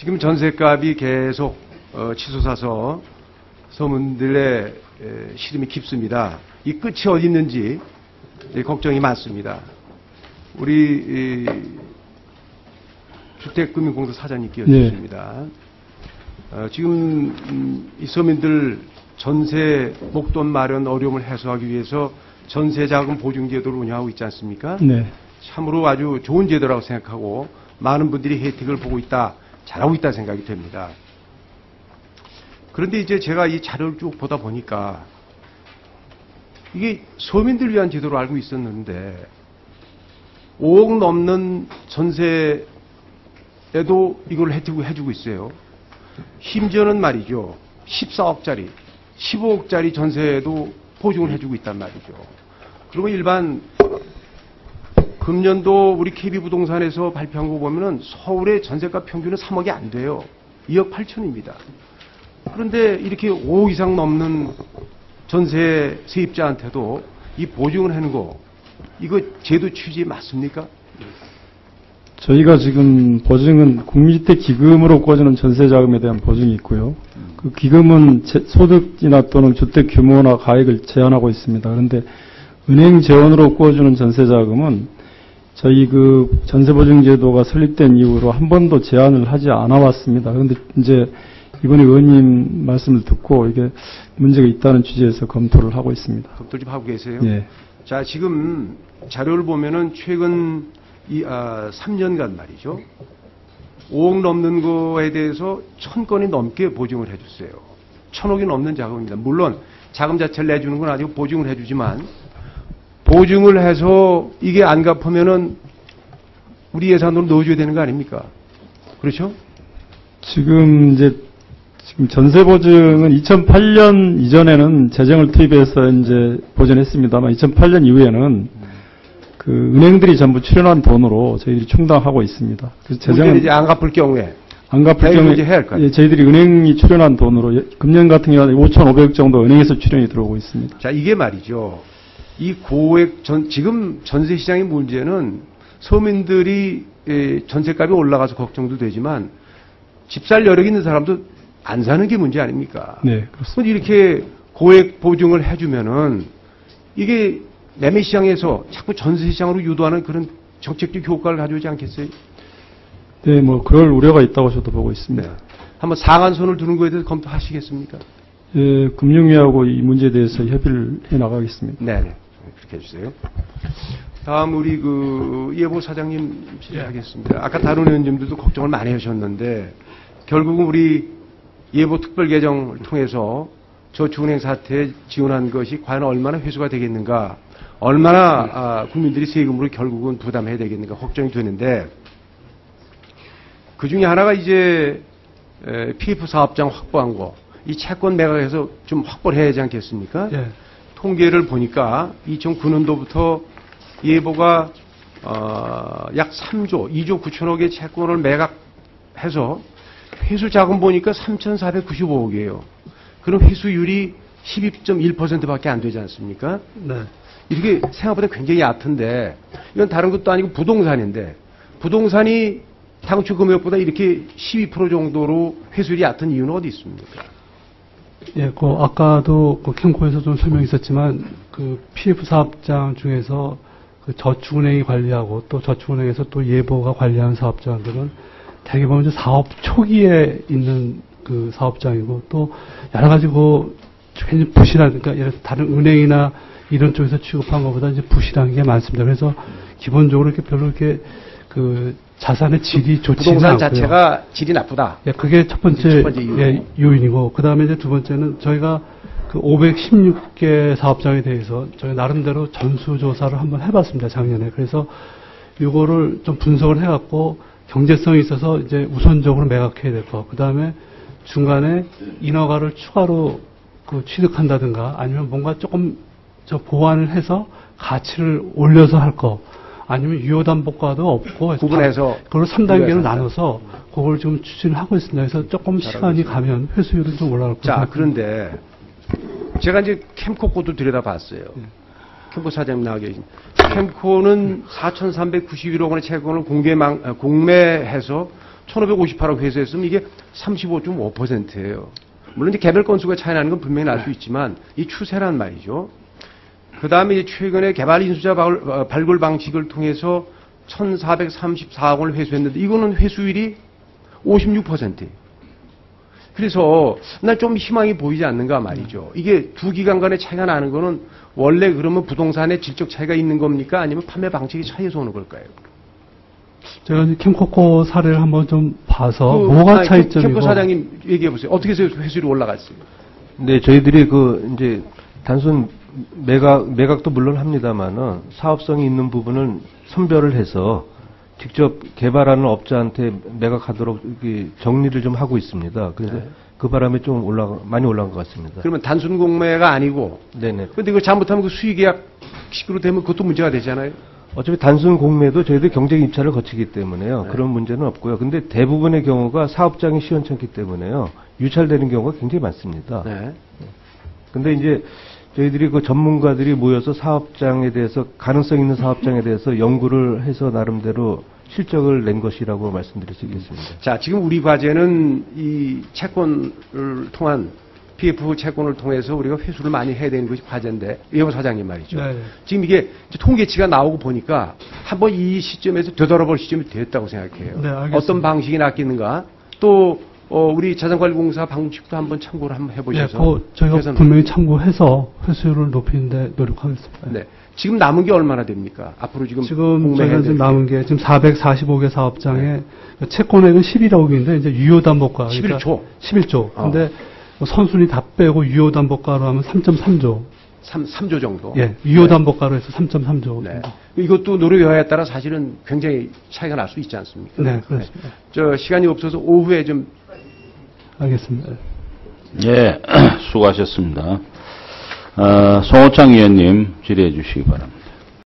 지금 전셋값이 계속 치솟아서 서민들의 시름이 깊습니다. 이 끝이 어디 있는지 걱정이 많습니다. 우리 주택금융공사 사장님 끼워주십니다. 지금 이 서민들 전세 목돈 마련 어려움을 해소하기 위해서 전세자금 보증제도를 운영하고 있지 않습니까? 네. 참으로 아주 좋은 제도라고 생각하고 많은 분들이 혜택을 보고 있다, 잘하고 있다 생각이 됩니다. 그런데 이제 제가 이 자료를 쭉 보다 보니까 이게 서민들 위한 제도로 알고 있었는데 5억 넘는 전세에도 이걸 혜택을 해주고 있어요. 심지어는 말이죠. 14억짜리, 15억짜리 전세에도 보증을 해주고 있단 말이죠. 그러면 일반 금년도 우리 KB부동산에서 발표한 거 보면은 서울의 전세가 평균은 3억이 안 돼요. 2억 8천입니다. 그런데 이렇게 5억 이상 넘는 전세 세입자한테도 이 보증을 하는 거, 이거 제도 취지 맞습니까? 저희가 지금 보증은 국민주택기금으로 꿔주는 전세자금에 대한 보증이 있고요. 그 기금은 소득이나 또는 주택 규모나 가액을 제한하고 있습니다. 그런데 은행 재원으로 꿔주는 전세자금은 저희 그 전세보증제도가 설립된 이후로 한 번도 제한을 하지 않아 왔습니다. 그런데 이제 이번에 의원님 말씀을 듣고 이게 문제가 있다는 취지에서 검토를 하고 있습니다. 검토 좀 하고 계세요? 예. 자, 지금 자료를 보면은 최근 3년간 말이죠. 5억 넘는 거에 대해서 1000건이 넘게 보증을 해줬어요. 1000억이 넘는 자금입니다. 물론 자금 자체를 내주는 건 아니고 보증을 해주지만 보증을 해서 이게 안 갚으면은 우리 예산으로 넣어줘야 되는 거 아닙니까? 그렇죠? 지금 전세보증은 2008년 이전에는 재정을 투입해서 이제 보전했습니다만 2008년 이후에는 그 은행들이 전부 출연한 돈으로 저희들이 충당하고 있습니다. 그래서 재정은 이제 안 갚을 경우에 해야 할 거예요. 예, 저희들이 은행이 출연한 돈으로 금년 같은 경우는 5,500억 정도 은행에서 출연이 들어오고 있습니다. 자, 이게 말이죠. 이 고액 지금 전세 시장의 문제는 서민들이 전세값이 올라가서 걱정도 되지만 집 살 여력이 있는 사람도 안 사는 게 문제 아닙니까? 네, 그렇습니다. 이렇게 고액 보증을 해주면은 이게 매매 시장에서 자꾸 전세 시장으로 유도하는 그런 정책적 효과를 가져오지 않겠어요? 네, 뭐 그럴 우려가 있다고 저도 보고 있습니다. 네. 한번 상한선을 두는 거에 대해서 검토하시겠습니까? 예, 금융위하고 이 문제에 대해서 협의를 해 나가겠습니다. 네, 그렇게 해주세요. 다음 우리 예보 사장님 질의하겠습니다. 아까 다른 의원님들도 걱정을 많이 하셨는데 결국은 우리 예보 특별 개정을 통해서 저축은행 사태에 지원한 것이 과연 얼마나 회수가 되겠는가, 얼마나 국민들이 세금으로 결국은 부담해야 되겠는가 걱정이 되는데 그 중에 하나가 이제 PF 사업장 확보한 거, 이 채권 매각해서 좀 확보를 해야 하지 않겠습니까? 예. 통계를 보니까 2009년도부터 예보가 약 3조, 2조 9천억의 채권을 매각해서 회수 자금 보니까 3,495억이에요. 그럼 회수율이 12.1%밖에 안 되지 않습니까? 네. 이렇게 생각보다 굉장히 얕은데 이건 다른 것도 아니고 부동산인데 부동산이 당초 금액보다 이렇게 12% 정도로 회수율이 얕은 이유는 어디 있습니까? 예, 아까도 캠코에서 좀 설명이 있었지만 PF 사업장 중에서 저축은행이 관리하고 또 저축은행에서 또 예보가 관리하는 사업장들은 대개 보면 사업 초기에 있는 그 사업장이고 또 여러 가지 굉장히 부실한, 그러니까 예를 들어서 다른 은행이나 이런 쪽에서 취급한 것보다 이제 부실한 게 많습니다. 그래서 기본적으로 이렇게 별로 이렇게 자산의 질이 좋지 않고요. 부동산 자체가 질이 나쁘다. 예, 그게 첫 번째 요인이고, 그 다음에 이제 두 번째는 저희가 516개 사업장에 대해서 저희 나름대로 전수조사를 한번 해봤습니다, 작년에. 그래서 이거를 좀 분석을 해갖고 경제성이 있어서 이제 우선적으로 매각해야 될 거. 그 다음에 중간에 인허가를 추가로 취득한다든가 아니면 뭔가 조금 보완을 해서 가치를 올려서 할 거. 아니면 유효담보가도 없고 구분해서 그걸 3단계로 나눠서 그걸 지금 추진을 하고 있습니다. 그래서 조금 시간이 가면 회수율은 좀 올라갈 거예요. 자, 그런데 제가 이제 캠코 것도 들여다봤어요. 캠코 사장님 나와 계신. 캠코는 4,391억 원의 채권을 공매해서 1558억 회수했으면 이게 35.5%예요. 물론 이제 개별 건수가 차이 나는 건 분명히 알 수 있지만 이 추세란 말이죠. 그 다음에 최근에 개발 인수자 발굴 방식을 통해서 1434억 원을 회수했는데 이거는 회수율이 56%예요. 그래서 난 좀 희망이 보이지 않는가 말이죠. 이게 두 기관 간의 차이가 나는 거는 원래 그러면 부동산의 질적 차이가 있는 겁니까? 아니면 판매 방식의 차이에서 오는 걸까요? 제가 이제 캠코코 사례를 한번 좀 봐서 뭐가 차이점이고. 캠코 사장님 얘기해 보세요. 어떻게 해서 회수율이 올라갔어요? 네, 저희들이 이제 단순 매각도 물론 합니다만은 사업성이 있는 부분은 선별을 해서 직접 개발하는 업자한테 매각하도록 정리를 좀 하고 있습니다. 그래서 네. 그 바람에 좀 많이 올라간 것 같습니다. 그러면 단순 공매가 아니고. 네네. 근데 이거 잘못하면 그 수의계약식으로 되면 그것도 문제가 되잖아요. 어차피 단순 공매도 저희들 경쟁 입찰을 거치기 때문에요. 네. 그런 문제는 없고요. 근데 대부분의 경우가 사업장이 시원찮기 때문에요. 유찰되는 경우가 굉장히 많습니다. 네. 근데 이제 저희들이 그 전문가들이 모여서 사업장에 대해서 가능성 있는 사업장에 대해서 연구를 해서 나름대로 실적을 낸 것이라고 말씀드릴 수 있겠습니다. 자, 지금 우리 과제는 이 채권을 통한 PF 채권을 통해서 우리가 회수를 많이 해야 되는 것이 과제인데, 예보 사장님 말이죠. 네. 지금 이게 이제 통계치가 나오고 보니까 한번 이 시점에서 되돌아볼 시점이 됐다고 생각해요. 네, 알겠습니다. 어떤 방식이 낫겠는가? 또 우리 자산관리공사 방식도 한번 참고를 한번 예, 해보셔서. 저희가 개선- 분명히 참고해서 회수율을 높이는데 노력하겠습니다. 네. 지금 남은 게 얼마나 됩니까? 앞으로 지금 지금 공매해야 저희가 지금 될 남은 게 지금 445개 사업장에 채권액은 11억인데 이제 유효담보가 11조. 11조. 근데 선순위 다 빼고 유효담보가로 하면 3.3조. 3조 정도. 예, 유효담보가로 해서 3.3조. 네. 이것도 노력 여하에 따라 사실은 굉장히 차이가 날 수 있지 않습니까? 네, 그렇습니다. 저 시간이 없어서 오후에 좀 알겠습니다. 예, 수고하셨습니다. 송호창 의원님 질의해 주시기 바랍니다.